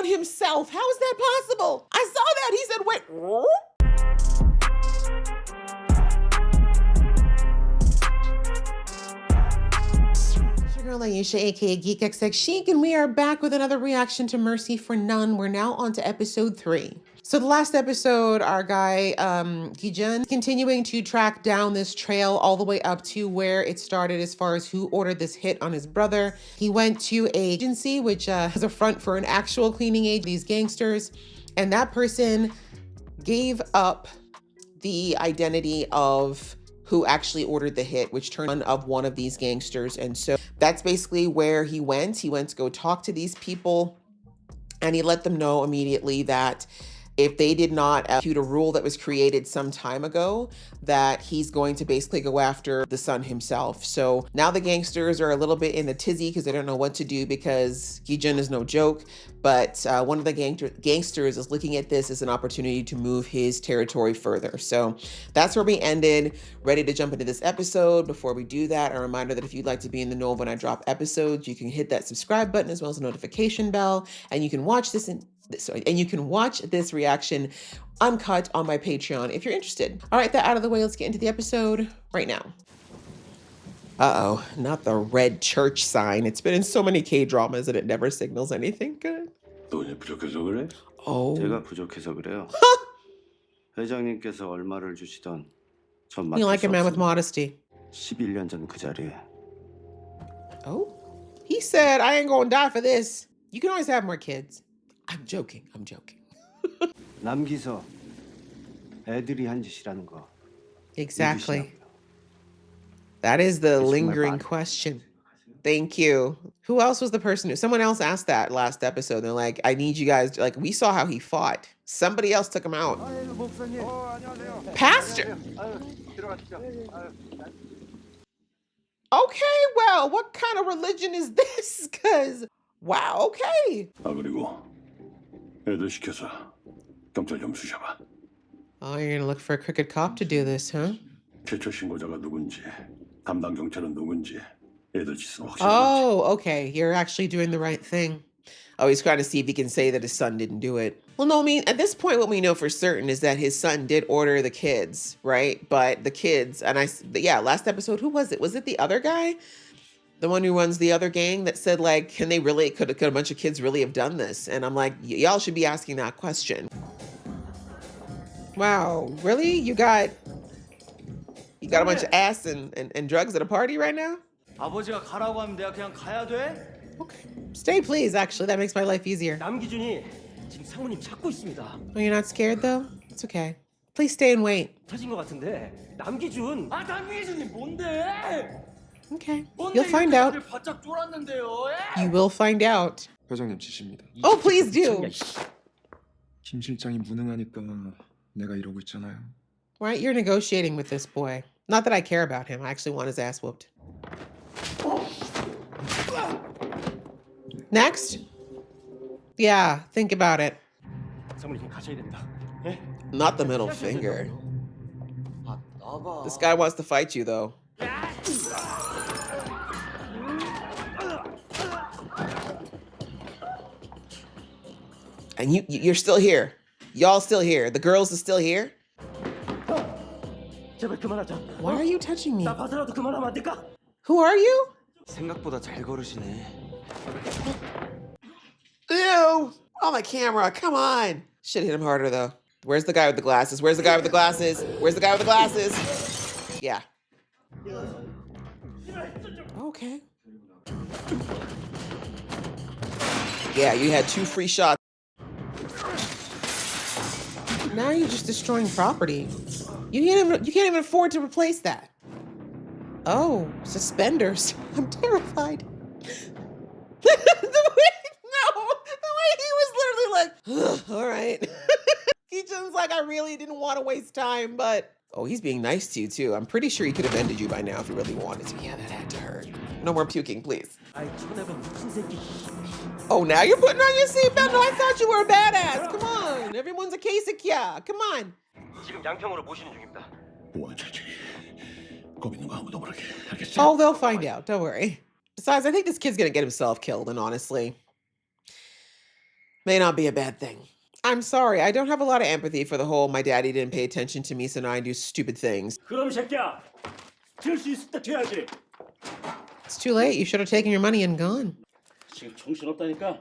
son himself. How is that possible? I saw that. He said, wait. It's your girl Aisha, aka GeekXX Chic, and we are back with another reaction to Mercy for None. We're now on to episode 3. So the last episode, our guy, Gi-jun, continuing to track down this trail all the way up to where it started as far as who ordered this hit on his brother. He went to an agency, which is a front for an actual cleaning agency, these gangsters, and that person gave up the identity of who actually ordered the hit, which turned of one of these gangsters. And so that's basically where he went. He went to go talk to these people, and he let them know immediately that if they did not execute a rule that was created some time ago, that he's going to basically go after the son himself. So now the gangsters are a little bit in a tizzy because they don't know what to do because Gi-jun is no joke. But one of the gangsters is looking at this as an opportunity to move his territory further. So that's where we ended. Ready to jump into this episode. Before we do that, a reminder that if you'd like to be in the know when I drop episodes, you can hit that subscribe button as well as the notification bell, and you can watch this reaction uncut on my Patreon if you're interested. All right, that out of the way, let's get into the episode right now. Uh-oh, not the red church sign. It's been in so many K-dramas and it never signals anything good. 돈이 부족해서 그래? Oh. 제가 부족해서 그래요. 회장님께서 얼마를 주시던 전 You like a man with modesty. 11년 전 그 자리에. Oh, he said, I ain't gonna die for this. You can always have more kids. I'm joking. 남기서 애들이 한 짓이라는 거. Exactly. That is the lingering question. Thank you. Who else was the person someone else asked that last episode? They're like, I need you guys, like, we saw how he fought. Somebody else took him out. Pastor. Okay, well, what kind of religion is this? Because, wow, okay. 그리고 애들 시켜서 경찰 좀 수셔봐. Oh, you're gonna look for a crooked cop to do this, huh? 최초 신고자가 누군지, 담당 경찰은 누군지, 애들 짓은 확실히. Oh, okay. You're actually doing the right thing. Oh, he's trying to see if he can say that his son didn't do it. Well, no, I mean, at this point, what we know for certain is that his son did order the kids, right? But the kids, last episode, who was it? Was it the other guy? The one who runs the other gang that said, like, could a bunch of kids really have done this? And I'm like, y'all should be asking that question. Wow, really? You got a bunch of ass and drugs at a party right now? 아버지가 가라고 하면 내가 그냥 가야 돼? Okay. Stay, please. Actually, that makes my life easier. 남기준이 지금 상무님 찾고 있습니다. Oh, you're not scared, though? It's okay. Please stay and wait. 찾은 것 같은데 남기준. 남기준이 뭔데? Okay. You'll find out. 바짝 쫄았는데요. You will find out. 회장님 지시입니다. Oh, please do. 김 실장이 무능하니까 내가 이러고 있잖아요. Right? You're negotiating with this boy. Not that I care about him. I actually want his ass whooped. Next? Yeah, think about it. 상무님 가셔야 됩니다. Not the middle finger. 아, 나가. This guy wants to fight you, though. And you're still here. Y'all still here. The girls are still here. 제발 그만하자. Why are you touching me? 나 봐서라도 그만하면 안 될까? Who are you? 생각보다 잘 걸으시네. Ew! On my camera, come on. Should hit him harder, though. Where's the guy with the glasses? Where's the guy with the glasses? Where's the guy with the glasses? Yeah. Okay. Yeah, you had 2 free shots. Now you're just destroying property. You can't even afford to replace that. Oh, suspenders. I'm terrified. The way he was literally like, all right. Gi-jun's like, I really didn't want to waste time, but oh, he's being nice to you too. I'm pretty sure he could have ended you by now if he really wanted to. Yeah, that had to hurt. No more puking, please. Oh, now you're putting on your seatbelt? No, I thought you were a badass. Come on. Everyone's a Kasich. Come on. 지금 양평으로 모시는 중입니다. Oh, they'll find out. Don't worry. Besides, I think this kid's gonna get himself killed, and honestly, May not be a bad thing. I'm sorry, I don't have a lot of empathy for the whole my daddy didn't pay attention to me, so now I do stupid things. 그럼 새끼야, 들 수 있을 때 돼야지. It's too late. You should have taken your money and gone. 지금 정신 없다니까.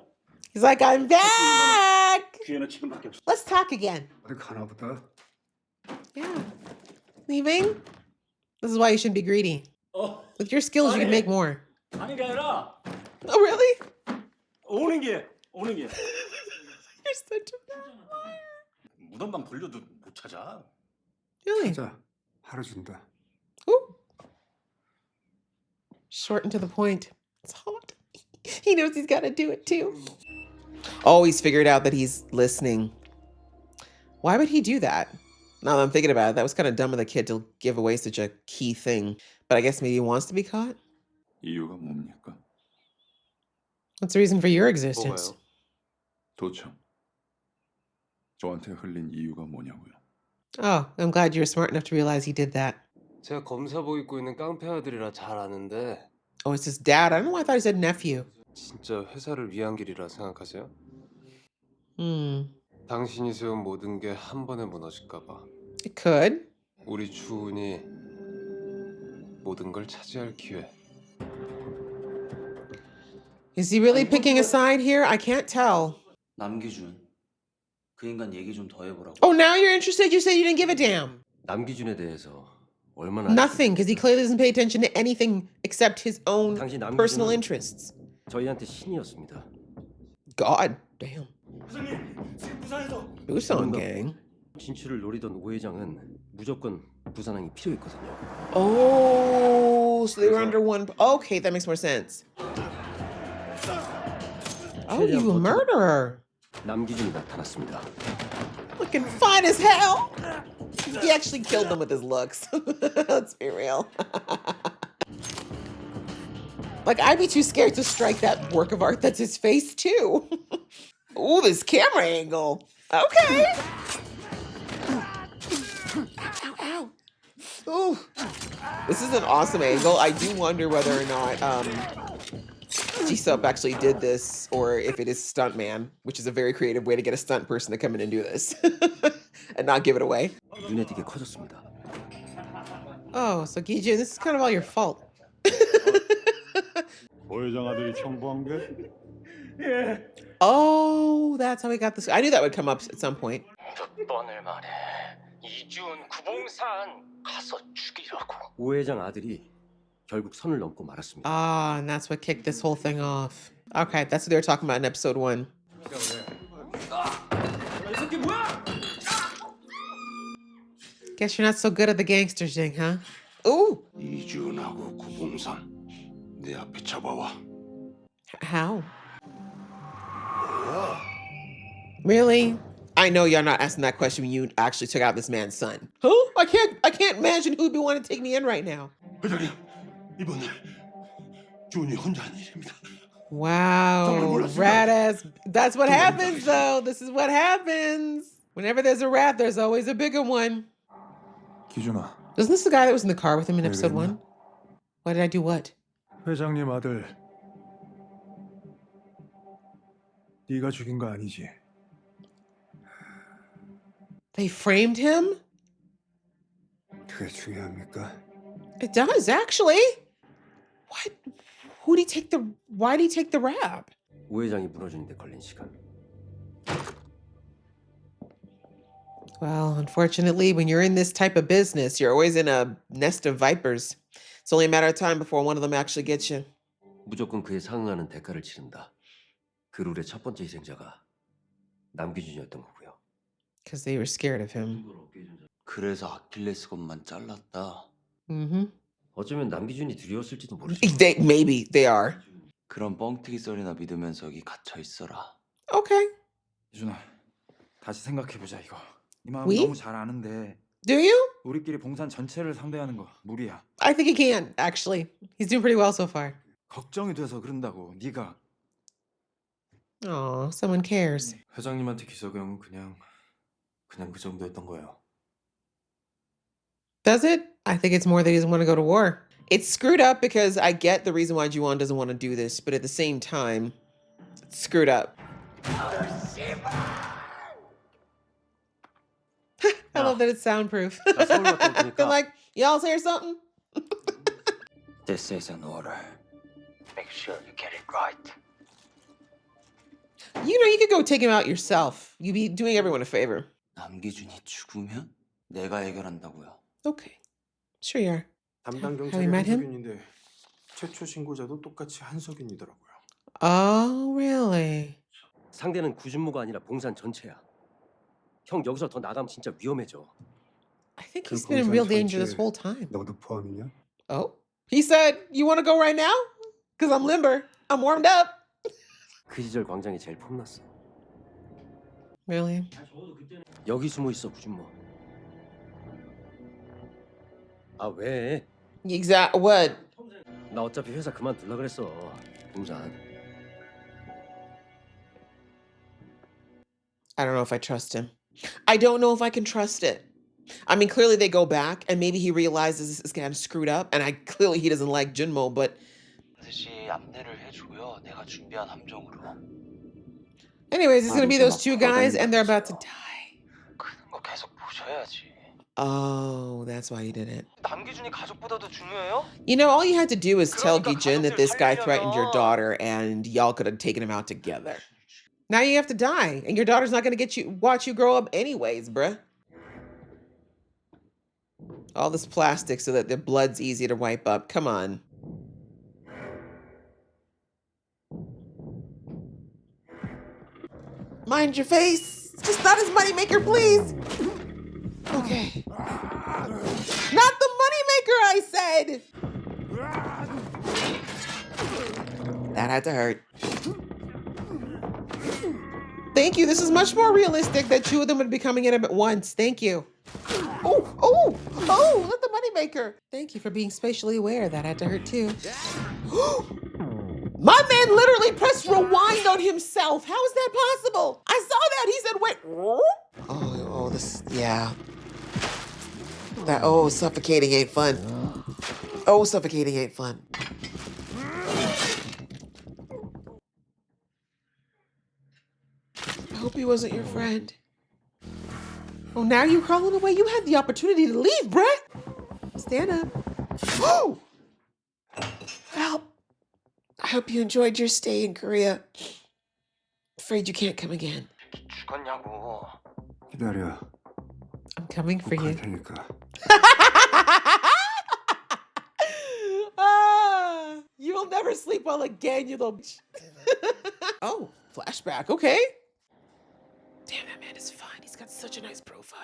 He's like, I'm back. 기회는 지금밖에 없어. Let's talk again. 어디 가나 보다. Yeah. Leaving? This is why you shouldn't be greedy. With your skills, you can make more. 가는 게 아니라 Oh, really? 오는 게. You're such a bad liar. 무덤만 불려도 못 찾아. Really? 자, 하루 준다. Ooh. Short and to the point. It's hot. He knows he's got to do it too. Oh, he's figured out that he's listening. Why would he do that? Now that I'm thinking about it, that was kind of dumb of the kid to give away such a key thing. But I guess maybe he wants to be caught? 이유가 뭡니까? What's the reason for your existence? 도청. 저한테 흘린 이유가 뭐냐고요? Oh, I'm glad you were smart enough to realize he did that. 제가 검사복 입고 있는 깡패 아들이라 잘 아는데 Oh, it's his dad. I don't know why I thought he said nephew. 진짜 회사를 위한 길이라 생각하세요? 당신이 세운 모든 게 한 번에 무너질까 봐. It could. 우리 주은이 모든 걸 차지할 기회. Is he really picking a side here? I can't tell. 남기준 그 인간 얘기 좀 더 해보라고. Oh, now you're interested? You said you didn't give a damn. 남기준에 대해서 얼마나 Nothing, because he clearly doesn't pay attention to anything except his own 당신 personal 남기준은 interests. 저희한테 신이었습니다. God damn. 부장님, 지금 부산에서 Busan gang. 진출을 노리던 오 회장은 무조건 부산항이 필요했거든요. Oh, so they were under one. Okay, that makes more sense. Oh, you a murderer. 남기준이 나타났습니다. Looking fine as hell. He actually killed them with his looks. Let's be real. Like, I'd be too scared to strike that work of art that's his face, too. Ooh, this camera angle. Okay. Ow, ow. Ooh. This is an awesome angle. I do wonder whether or not Jisoo actually did this, or if it is Stuntman, which is a very creative way to get a stunt person to come in and do this and not give it away. 눈에 띄게 커졌습니다. Oh, so Gijun, this is kind of all your fault. 오 회장 아들이 청부한 게? Oh, that's how we got this. I knew that would come up at some point. 몇 번을 말해. 이준 구봉산 가서 죽이라고. 오 회장 아들이 결국 선을 넘고 말았습니다. Ah, and that's what kicked this whole thing off. Okay, that's what they were talking about in episode 1. 이 새끼 뭐야? Guess you're not so good at the gangster thing, huh? Ooh, 이준하고 구봉산 내 앞에 잡아와. how? Really? I know you're not asking that question when you actually took out this man's son. Huh? I can't imagine who'd be wanting to take me in right now. 회장님, 이번에 준이 혼자 한 일입니다. Wow, rat ass. That's what happens, though. This is what happens. Whenever there's a rat, there's always a bigger one. 기준아, Wasn't this the guy that was in the car with him in 왜 episode 그랬나? 1? Why did I do what? 회장님 아들. 네가 죽인 거 아니지? They framed him? 그게 중요합니까? It does, actually. What? Why did he take the rap? 오 회장이 무너지는데 걸린 시간. Well, unfortunately, when you're in this type of business, you're always in a nest of vipers. It's only a matter of time before one of them actually gets you. 무조건 그에 상응하는 대가를 치른다. 그 룰의 첫 번째 희생자가 남기준이었던 거고요. Because they were scared of him. 그래서 아킬레스건만 잘랐다. Mm-hmm. 어쩌면 남기준이 두려웠을지도 모르죠. Maybe they are. 그런 뻥튀기 소리나 믿으면서 여기 갇혀 있어라. Okay. 기준아, 다시 생각해보자 이거. 네 마음 We? 너무 잘 아는데 Do you? 우리끼리 봉산 전체를 상대하는 거 무리야. I think he can, actually. He's doing pretty well so far. 걱정이 돼서 그런다고. 네가 Aw, someone cares. 회장님한테 기석영은 그냥 그 정도였던 거예요. Does it? I think it's more that he doesn't want to go to war. It's screwed up because I get the reason why Juwon doesn't want to do this, but at the same time, it's screwed up. I love that it's soundproof. 나 서울 갔다 올 They're 테니까 like, y'all hear something? This is an order. Make sure you get it right. You know, you could go take him out yourself. You'd be doing everyone a favor. 남기준이 죽으면 내가 해결한다고요. Okay. Sure you are. 담당 Have you 경찰이 met him? 한석윤인데 최초 신고자도 똑같이 한석윤이더라고요. Oh, really? 상대는 구준모가 아니라 봉산 전체야. 형 여기서 더 나가면 진짜 위험해져. I think 그 he's been in real 공산 danger this 전체에 whole time. 너도 포함이냐? Oh? He said, you want to go right now? Because I'm limber. I'm warmed up. 그 시절 광장이 제일 폼났어. Really? 여기 숨어 있어 구준모. 아 왜? Exact. What? 나 어차피 회사 그만둘라 그랬어. 봉산. I don't know if I trust him. I don't know if I can trust it. I mean, clearly they go back and maybe he realizes this is kind of screwed up. And clearly he doesn't like Junmo, but 반드시 안내를 해줘요. 내가 준비한 함정으로. anyways, it's going to be those two guys and they're about to die. 크는 거 계속 보셔야지. Oh, that's why he did it. 남기준이 가족보다도 중요해요? You know, all you had to do was tell 그러니까 Gi-jin that this guy 가족들 threatened your 살리려면. daughter and y'all could have taken him out together. Now you have to die and your daughter's not going to watch you grow up anyways, bruh. All this plastic so that the blood's easy to wipe up. Come on. Mind your face. Just not his moneymaker, please. Okay. Not the moneymaker, I said. That had to hurt. Thank you. This is much more realistic that two of them would be coming in at once. Thank you. Oh, not the moneymaker. Thank you for being spatially aware. That had to hurt too. My man literally pressed rewind on himself. How is that possible? I saw that. He said, wait. This, yeah. Suffocating ain't fun. Oh, suffocating ain't fun. I hope he wasn't your friend. Oh, now you're crawling away. You had the opportunity to leave, Brett. Stand up. Oh! Well, I hope you enjoyed your stay in Korea. Afraid you can't come again. 죽었냐고. 기다려. I'm coming for 갈 you. 테니까. You will never sleep well again, you little bitch. Oh, flashback. Okay. Damn, that man is fine. He's got such a nice profile.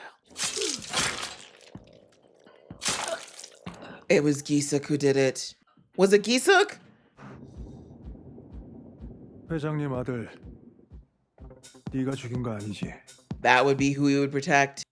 It was Gisuk who did it. Was it Gisuk? 회장님 아들 네가 죽인 거 아니지? That would be who he would protect.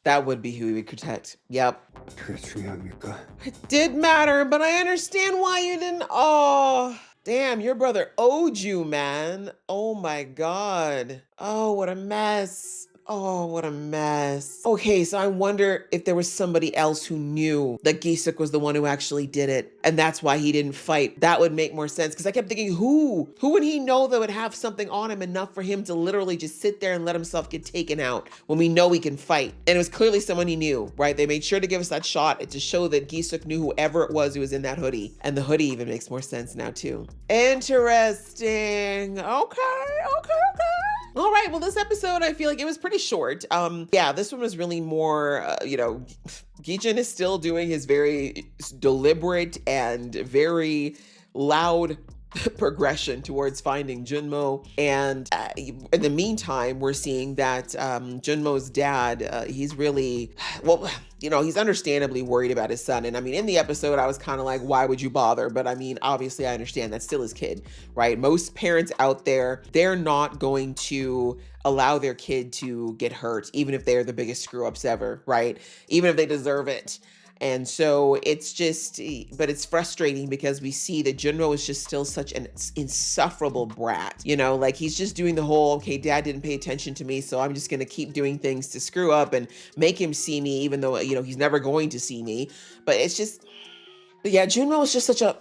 That would be who he would protect. Yep. 그게 중요합니까? It did matter, but I understand why you didn't. Oh, damn, your brother owed you, man. Oh my God. Oh, what a mess. Oh, what a mess. Okay, so I wonder if there was somebody else who knew that Gisuk was the one who actually did it, and that's why he didn't fight. That would make more sense, because I kept thinking, who? Who would he know that would have something on him enough for him to literally just sit there and let himself get taken out when we know he can fight? And it was clearly someone he knew, right? They made sure to give us that shot to show that Gisuk knew whoever it was who was in that hoodie. And the hoodie even makes more sense now, too. Interesting. Okay. All right, well, this episode, I feel like it was pretty short. Yeah, this one was really more, Gi-jin is still doing his very deliberate and very loud progression towards finding Junmo. And in the meantime, we're seeing that Junmo's dad, he's really, he's understandably worried about his son. And I mean, in the episode, I was kind of like, why would you bother? But I mean, obviously, I understand that's still his kid, right? Most parents out there, they're not going to allow their kid to get hurt, even if they're the biggest screw ups ever, right? Even if they deserve it. And so it's just, but it's frustrating because we see that Junmo is just still such an insufferable brat. Like he's just doing the whole, okay, dad didn't pay attention to me, so I'm just going to keep doing things to screw up and make him see me, even though, he's never going to see me. But it's just, Junmo is just such a,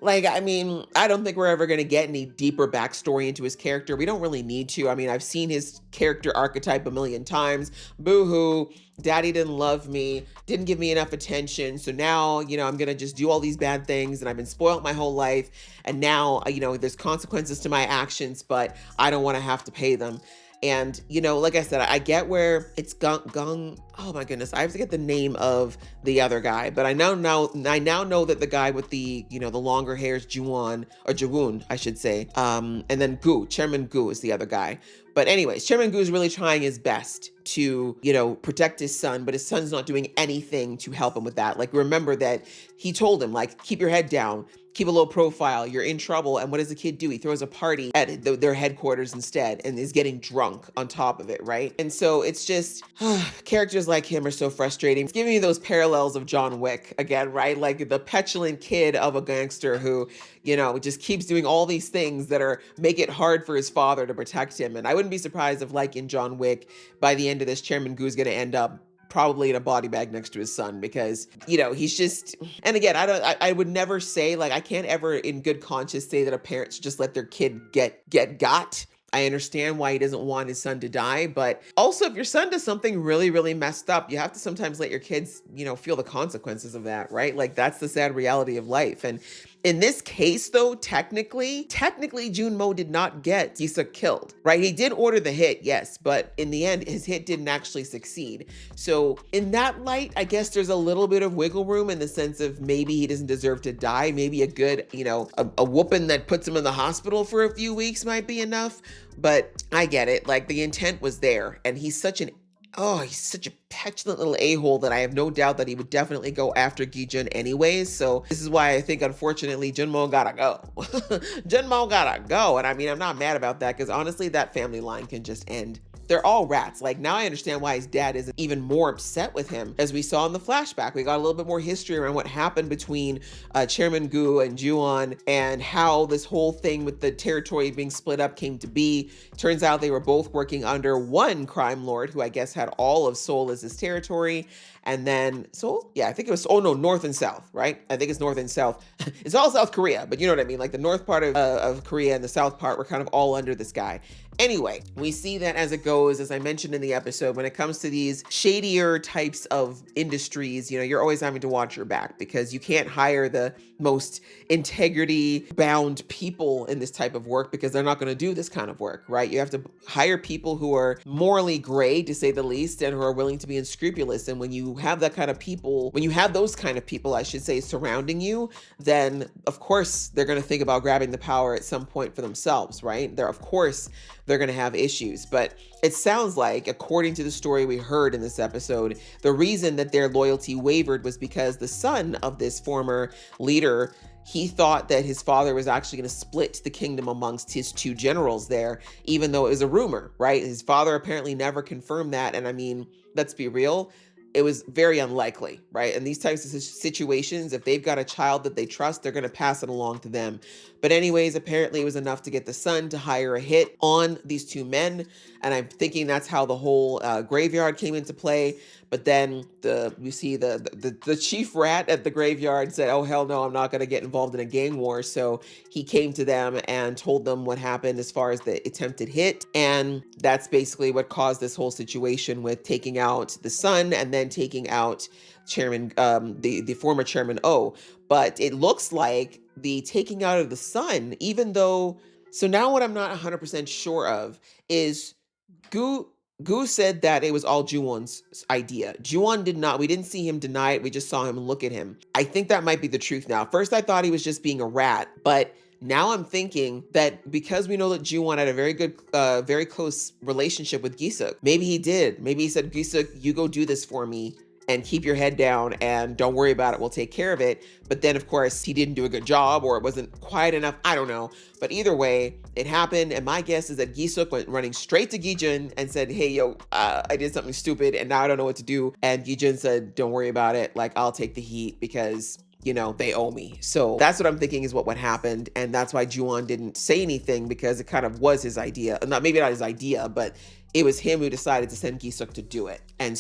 Like, I mean, I don't think we're ever going to get any deeper backstory into his character. We don't really need to. I mean, I've seen his character archetype a million times. Boo-hoo, daddy didn't love me, didn't give me enough attention. So now, I'm going to just do all these bad things, and I've been spoiled my whole life. And now, there's consequences to my actions, but I don't want to have to pay them. And, like I said, I get where it's Gung. Oh my goodness, I have to get the name of the other guy, but I now know that the guy with the, the longer hair is Jawun, I should say. And then Chairman Gu is the other guy. But anyways, Chairman Gu is really trying his best to, protect his son, but his son's not doing anything to help him with that. Like, remember that he told him, like, keep your head down, keep a low profile, you're in trouble. And what does the kid do? He throws a party at their headquarters instead and is getting drunk on top of it, right? And so it's just, characters like him are so frustrating. It's giving me those parallels of John Wick again, right? Like the petulant kid of a gangster who, just keeps doing all these things that make it hard for his father to protect him. And I wouldn't be surprised if, like in John Wick, by the end of this, Chairman Gu is going to end up probably in a body bag next to his son, because he's just, and again, I would never say, like, I can't ever in good conscience say that a parent should just let their kid get got. I understand why he doesn't want his son to die, but also if your son does something really, really messed up, you have to sometimes let your kids, feel the consequences of that, right? Like, that's the sad reality of life. And in this case, though, technically, Junmo did not get Gi-suk killed, right? He did order the hit, yes, but in the end, his hit didn't actually succeed. So in that light, I guess there's a little bit of wiggle room in the sense of maybe he doesn't deserve to die. Maybe a good, a whooping that puts him in the hospital for a few weeks might be enough. But I get it. Like, the intent was there, and he's such a petulant little a-hole that I have no doubt that he would definitely go after Gi-jun anyways. So this is why I think, unfortunately, Junmo gotta go. Junmo gotta go. And I mean, I'm not mad about that, because honestly, that family line can just end. They're all rats. Like, now I understand why his dad isn't even more upset with him. As we saw in the flashback, we got a little bit more history around what happened between Chairman Gu and Juwon, and how this whole thing with the territory being split up came to be. Turns out they were both working under one crime lord, who I guess had all of Seoul as his territory. And then Seoul? Yeah, I think it was, North and South, right? I think it's North and South. It's all South Korea, but you know what I mean? Like, the north part of Korea and the south part were kind of all under this guy. Anyway, we see that as it goes, as I mentioned in the episode, when it comes to these shadier types of industries, you're always having to watch your back, because you can't hire the most integrity-bound people in this type of work, because they're not going to do this kind of work, right? You have to hire people who are morally gray, to say the least, and who are willing to be unscrupulous. And when you have that kind of people, those kind of people, I should say, surrounding you, then of course they're going to think about grabbing the power at some point for themselves, right? They're going to have issues. But it sounds like, according to the story we heard in this episode, the reason that their loyalty wavered was because the son of this former leader, he thought that his father was actually going to split the kingdom amongst his two generals there, even though it was a rumor, right? His father apparently never confirmed that. And I mean, let's be real, it was very unlikely, right? In these types of situations, if they've got a child that they trust, they're going to pass it along to them. But anyways, apparently it was enough to get the son to hire a hit on these two men. And I'm thinking that's how the whole graveyard came into play. But then we see the chief rat at the graveyard said, oh, hell no, I'm not going to get involved in a gang war. So he came to them and told them what happened as far as the attempted hit. And that's basically what caused this whole situation with taking out the son and then taking out Chairman, the former Chairman O. But it looks like the taking out of the son, even though, so now what I'm not 100% sure of is Gu said that it was all Juwon's idea. Juwon did not. We didn't see him deny it. We just saw him look at him. I think that might be the truth now. First, I thought he was just being a rat, but now I'm thinking that because we know that Juwon had a very good, very close relationship with Gi-suk, maybe he did. Maybe he said, Gi-suk, you go do this for me and keep your head down and don't worry about it. We'll take care of it. But then, of course, he didn't do a good job, or it wasn't quite enough. I don't know. But either way, it happened. And my guess is that Gi-suk went running straight to Gi-jun and said, hey, yo, I did something stupid and now I don't know what to do. And Gi-jun said, don't worry about it. Like, I'll take the heat, because you know, they owe me. So that's what I'm thinking is what happened. And that's why Ju-on didn't say anything, because it kind of was his idea. Maybe not his idea, but it was him who decided to send Gi-suk to do it. And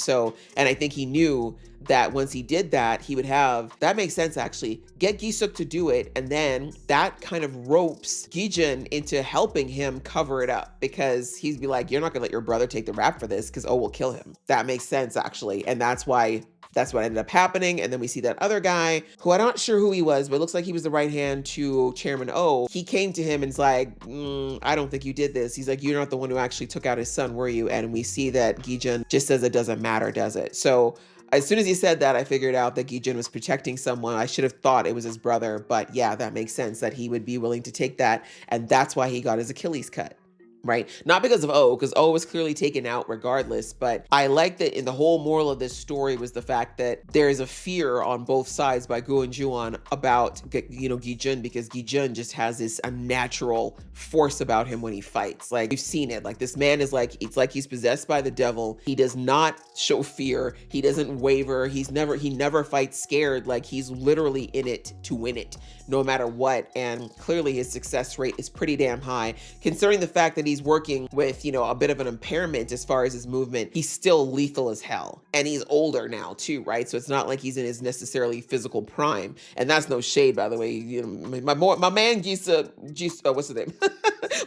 I think he knew that once he did that, he would have, that makes sense actually, get Gi-suk to do it, and then that kind of ropes Gi-jun into helping him cover it up, because he'd be like, you're not gonna let your brother take the rap for this, because Oh will kill him. That makes sense actually, and that's what ended up happening. And then we see that other guy, who I'm not sure who he was, but it looks like he was the right hand to Chairman Oh. He came to him and is like, I don't think you did this. He's like, you're not the one who actually took out his son, were you? And we see that Gi-jun just says it doesn't matter, does it? So as soon as he said that, I figured out that Gi-jun was protecting someone. I should have thought it was his brother, but yeah, that makes sense that he would be willing to take that. And that's why he got his Achilles cut. Right? Not because of Oh, because Oh was clearly taken out regardless, but I like that in the whole moral of this story was the fact that there is a fear on both sides by Gu and Ju-on about, you know, Gi-jun, because Gi-jun just has this unnatural force about him when he fights. Like, you've seen it. Like, this man is like, it's like he's possessed by the devil. He does not show fear. He doesn't waver. He never fights scared. Like, he's literally in it to win it, no matter what. And clearly his success rate is pretty damn high, considering the fact that he's working with, you know, a bit of an impairment as far as his movement. He's still lethal as hell. And he's older now too, right? So it's not like he's in his necessarily physical prime. And that's no shade, by the way. You know, my man what's his name?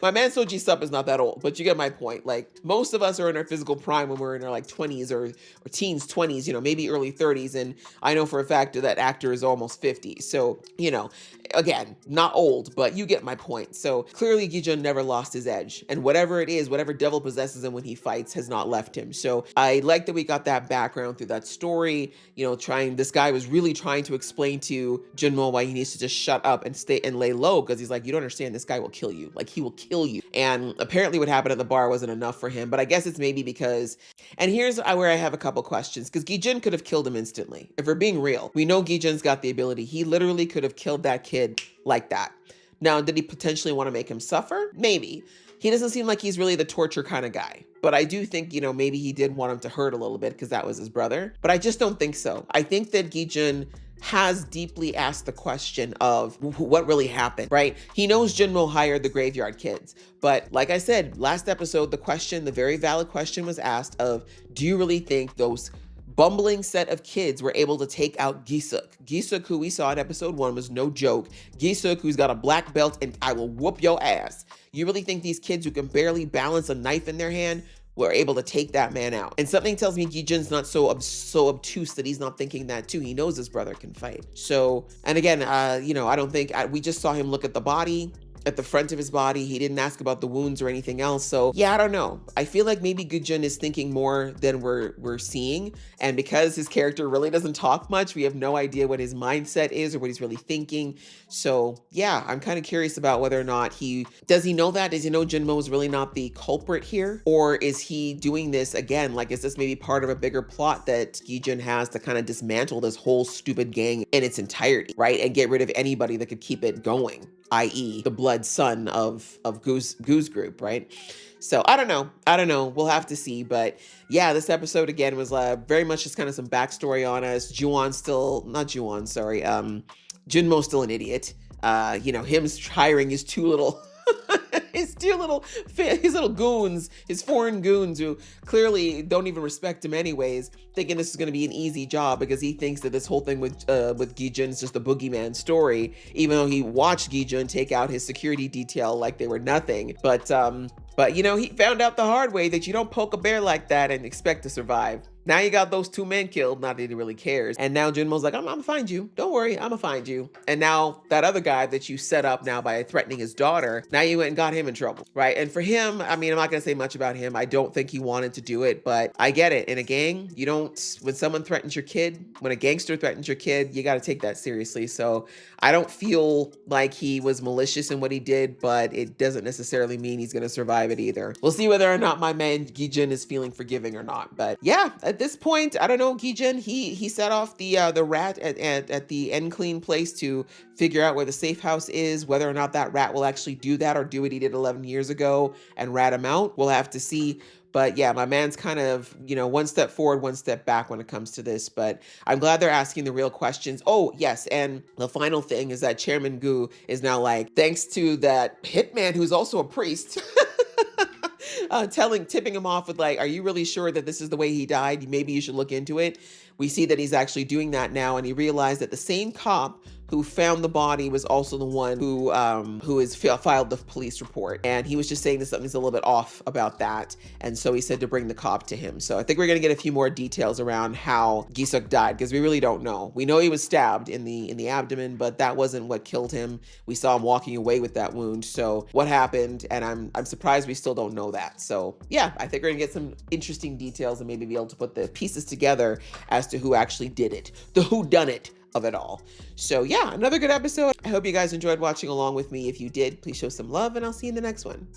My man So Ji-sup is not that old, but you get my point. Like, most of us are in our physical prime when we're in our like 20s or teens, 20s, you know, maybe early 30s. And I know for a fact that actor is almost 50. So, you know, again, not old, but you get my point. So clearly Gi-jun never lost his edge. And whatever it is, whatever devil possesses him when he fights has not left him. So I like that we got that background through that story. You know, this guy was really trying to explain to Junmo why he needs to just shut up and stay and lay low, because he's like, you don't understand, this guy will kill you. Like, he will kill you. And apparently what happened at the bar wasn't enough for him, but I guess it's maybe because, and here's where I have a couple questions, because Gi-jun could have killed him instantly. If we're being real, we know Gi-jun's got the ability. He literally could have killed that kid like that. Now, did he potentially want to make him suffer? Maybe. He doesn't seem like he's really the torture kind of guy. But I do think, you know, maybe he did want him to hurt a little bit because that was his brother. But I just don't think so. I think that Gi-jun has deeply asked the question of what really happened, right? He knows Junmo hired the graveyard kids. But like I said, last episode, the very valid question was asked of, do you really think those bumbling set of kids were able to take out Gi-suk? Gi-suk, who we saw in episode 1, was no joke. Gi-suk, who's got a black belt and I will whoop your ass. You really think these kids who can barely balance a knife in their hand were able to take that man out? And something tells me Gi-jun's not so obtuse that he's not thinking that too. He knows his brother can fight. So, and again, you know, I don't think, we just saw him look at the body, at the front of his body. He didn't ask about the wounds or anything else. So yeah, I don't know. I feel like maybe Gi-jun is thinking more than we're seeing. And because his character really doesn't talk much, we have no idea what his mindset is or what he's really thinking. So yeah, I'm kind of curious about whether or not does he know that? Does he know Junmo is really not the culprit here? Or is he doing this again? Like, is this maybe part of a bigger plot that Gi-jun has to kind of dismantle this whole stupid gang in its entirety, right? And get rid of anybody that could keep it going, i.e. the blood son of Gu's group, right? So I don't know. We'll have to see. But yeah, this episode again was very much just kind of some backstory on us. Junmo's still an idiot. You know, him hiring his two little his little goons, his foreign goons who clearly don't even respect him anyways, thinking this is going to be an easy job because he thinks that this whole thing with Gi-jun is just a boogeyman story, even though he watched Gi-jun take out his security detail like they were nothing. But you know, he found out the hard way that you don't poke a bear like that and expect to survive. Now you got those two men killed, not that he really cares. And now Junmo's like, I'm gonna find you. Don't worry, I'm gonna find you. And now that other guy that you set up now by threatening his daughter, now you went and got him in trouble, right? And for him, I mean, I'm not gonna say much about him. I don't think he wanted to do it, but I get it. In a gang, when someone threatens your kid, when a gangster threatens your kid, you gotta take that seriously. So I don't feel like he was malicious in what he did, but it doesn't necessarily mean he's gonna survive it either. We'll see whether or not my man Gi-jun is feeling forgiving or not. But yeah, At this point, I don't know, Gijin, he set off the rat at the Clean place to figure out where the safe house is. Whether or not that rat will actually do that or do what he did 11 years ago and rat him out, we'll have to see. But yeah, my man's kind of, one step forward, one step back when it comes to this. But I'm glad they're asking the real questions. Oh, yes. And the final thing is that Chairman Gu is now like, thanks to that hitman who's also a priest, tipping him off with like, are you really sure that this is the way he died? Maybe you should look into it. We see that he's actually doing that now. And he realized that the same cop who found the body was also the one who has filed the police report. And he was just saying that something's a little bit off about that. And so he said to bring the cop to him. So I think we're going to get a few more details around how Gi-suk died, because we really don't know. We know he was stabbed in the abdomen, but that wasn't what killed him. We saw him walking away with that wound. So what happened? And I'm surprised we still don't know that. So yeah, I think we're going to get some interesting details and maybe be able to put the pieces together as to who actually did it, the whodunit of it all. So yeah, another good episode. I hope you guys enjoyed watching along with me. If you did, please show some love, and I'll see you in the next one.